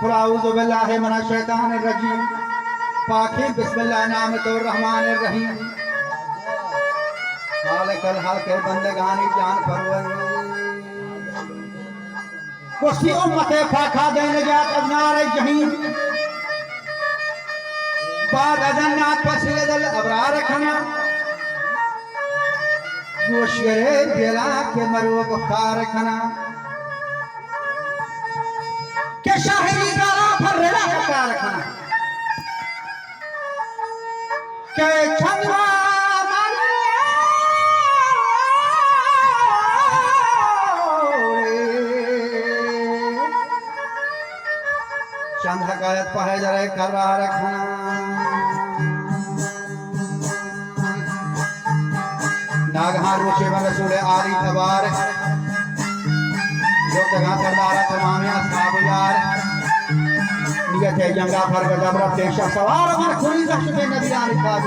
कुल औज़ु बिल्लाहि मिनश शैतानिर रजीम पाखी बिस्मिल्लाहिर रहमानिर रहीम खालिकल हक बंदगानी जान परवर कुर्सी उम्मत फाखा दे नजात अबनार जहीम बाद अजन्नात फसिलदल अबरार खना गोशरे बेला के मरो बुखार खना के शाहरी गाला फर्रा कार खना के छंदवा चंद हकायत पढ़े जरे करा रखना नागहार रोशे में रसूल आली तबार जो जगह सरदार तमाम असहाब यार नियत है जंगा फर गजबरा पेशा सवार मन खुली नक्श पे नबी आली काज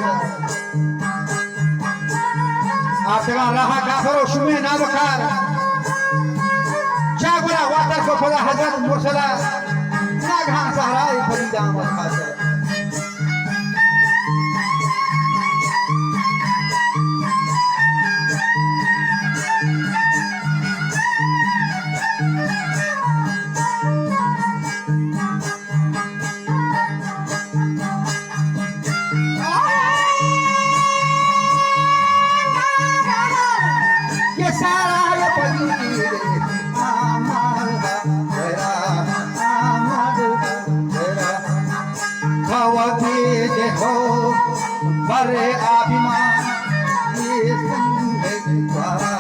आसरा रहा काफर शुमे ना बकार जागरा वाटर को खुदा हजरत मुर्सला नागहार सहराई फरीदा मखासा बरे अभिमान ये जिंदगी द्वारा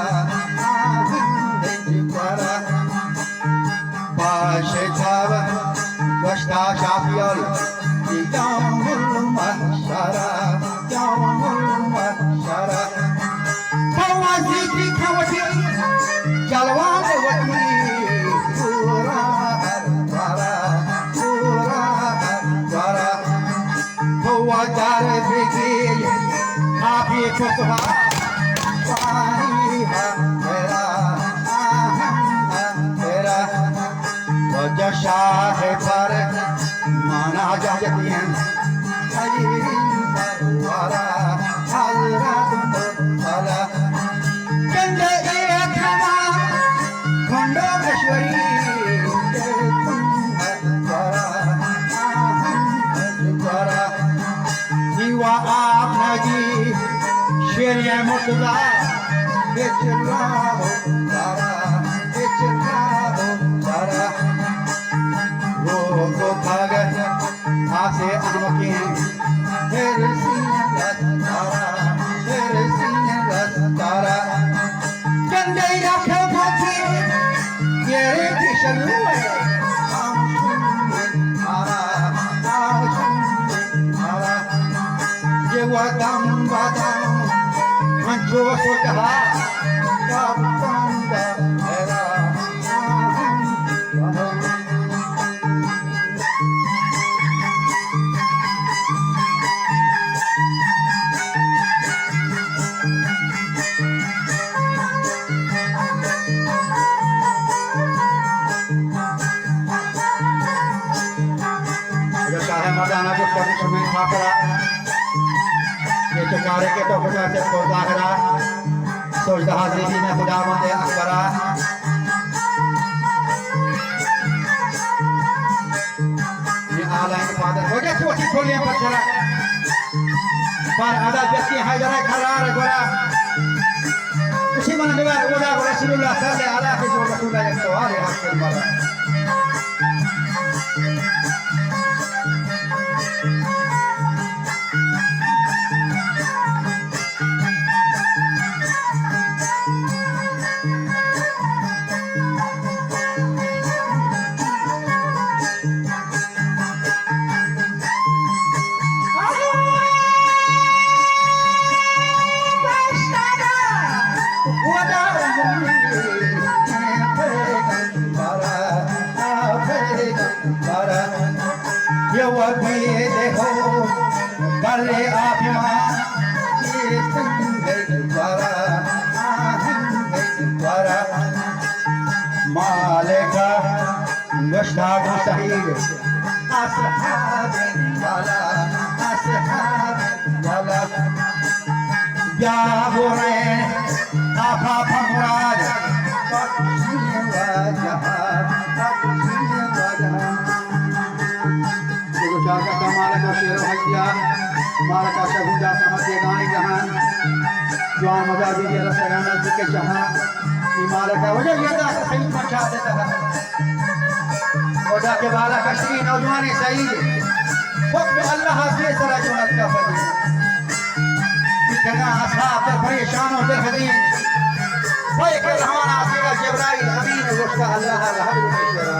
बाशे छाव वस्ता शाफियल यामुल महशरा फवाजी की खवटी जलवान वती पूरा द्वारा फवाजार बेगी आप ये खुशबा पानी है तेरा वजह शाह पर माना जाती है वाला हजरत वाला कंदे एक हवा खंडोश्वरी जीवा आप नजी शेरिया मुर्तजा बेचना हो सारा वो भाग आसे अनमके तेरे सीने तारा कंदे रखे मोती ये किशनु wadam wadam manjo sodaha kapanda era Shah मर्दाना जो कभी समय खाकरा ये चकारे के तो खुदा से खुदा करा सोचता हाजिरी में खुदा मंदे अकबरा ये आलाइन फादर हो गया छोटी खोलियां पर चला पर आधा व्यक्ति है जरा खरार गोरा उसी मन में उड़ा रसूलुल्लाह सल्लल्लाहु अलैहि वसल्लम तो आ रहा है मारा बरे अभिमान ये जिंदगी द्वारा मालिका يشتاق سعيد أصحاب يلا أصحاب يلا يا بورين أفا مراد Jaga Malaka Shiro Hajja, Malaka Shahuda Samati Gani Jahan, Juan Madadi Jara Sagana Jike Jahan, Malaka Wajah Yada Sayyid Macha Deta Hai, Wajah ke Bala Kashri Naujwani Sayyid, Waqt Allah Hafiz Sara Junat Ka Fadi, Dikana Ashab Dar Parishan Ho Dar Hadin, Wai ke Rahman Asira Jibrail Amin Washka Allah Rahab Shira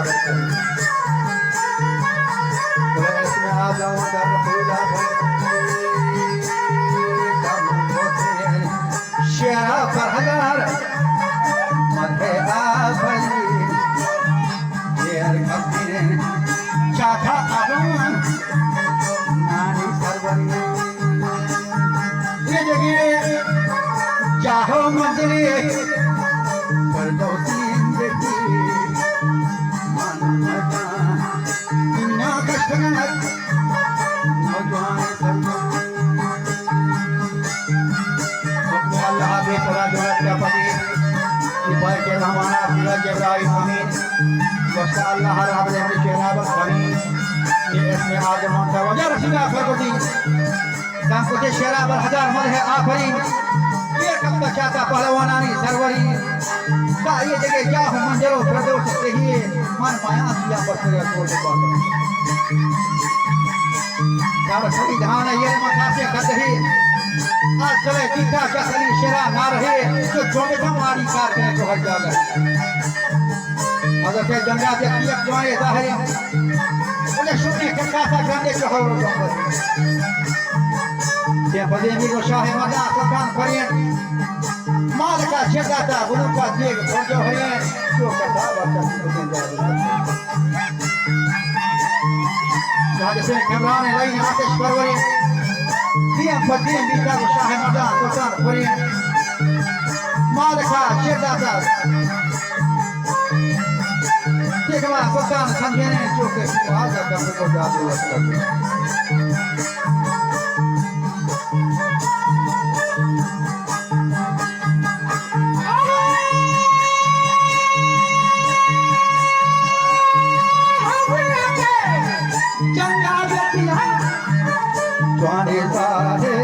शेरा फरहदार मथे आफली शेर कब्बिन चाथा आवन नानी सरवरी ये जगह चाहो मंजरी परदोसी देखी मन मजा इन्ना कष्टना Allah harap dengan syarab kami ini ismi Adam dan wajah Rasulullah Fakuti dan kutu syarab hadar madhe Afreen ये कब बचाता पहलवानानी सरवरी का ये जगह क्या हो मंजरो प्रदोष रहिए मन माया दिया बसरे कोल बाबा कार सही धान ये मखासे कदही आज चले टीका कसली शेरा ना रहे तो जोड़े मारी कार के तो हट जाएगा अगर के जंगा के किया जोए जाहिर उन्हें शुक्रिया के कासा गंदे जो हो ये बदेमी को शाह मदा सुल्तान फरियन माल का शेदाता गुरु का देव जो है जो कथा वाचा जहां से कमरान लाइन आतिश परवरी दिया बदेमी बीता को शाह मदा सुल्तान फरियन माल का शेदाता Jika sultan sanjane cukup kuasa kamu berdoa sekali. Jangan berpihak. Tuhan Israel,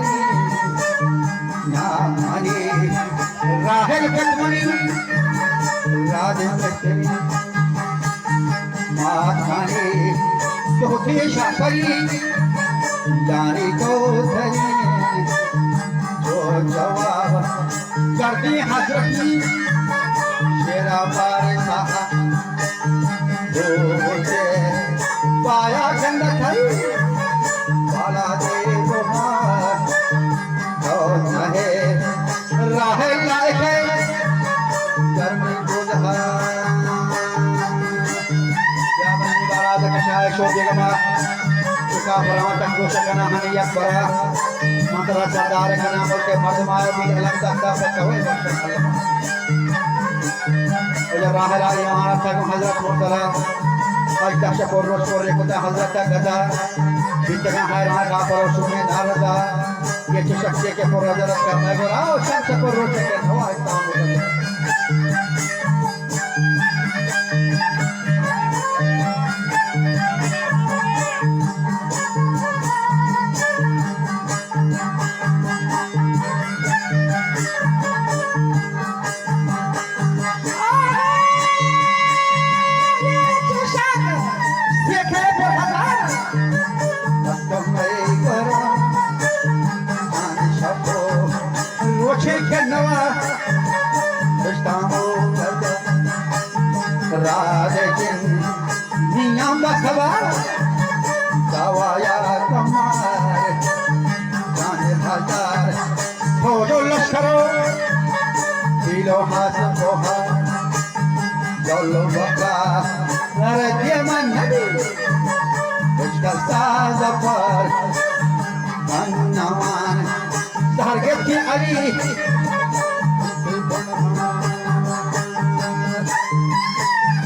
Nyamani, Rahel Ketmani, Rahel Ketmani. माथाने तो देशा परी जाने को धरी जो जवाब करती हजरती शेरा पारे साहा जो मुझे पाया जन्नत है वाला दे बुहार तो चाहे राहे लाए गर्मी गुजहा Kashaya Shobya Gama Uka Paramata Kosha Kana Haniyak Bara Mantara Sadara Kana Mulke Madhumaya Bhi Alam Takta Pakawai Bakshan Alama Uja Rahara Yamara Tagum Hazrat Murtala Aj Daksha Porrosh Porre Kuta Hazrat Gada Bintana Hairana Kaparo Shume Narada Ye Chishakse Ke Porrajarat Karna Gora Ao Shamsa Porrosh Ke Nawa Istamu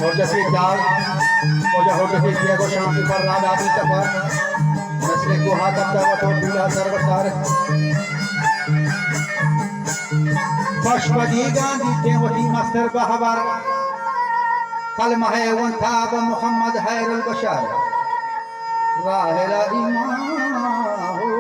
और जैसे जाल वजह होते थे किया को शांति पर राधा आदि तपर नस्ले को हाथ अपना वतो दूल्हा सर्वसार पशुपति गांधी देवती मास्टर बहावर कलमा है वंथा ब मोहम्मद हैरुल बशर राहिला इमाम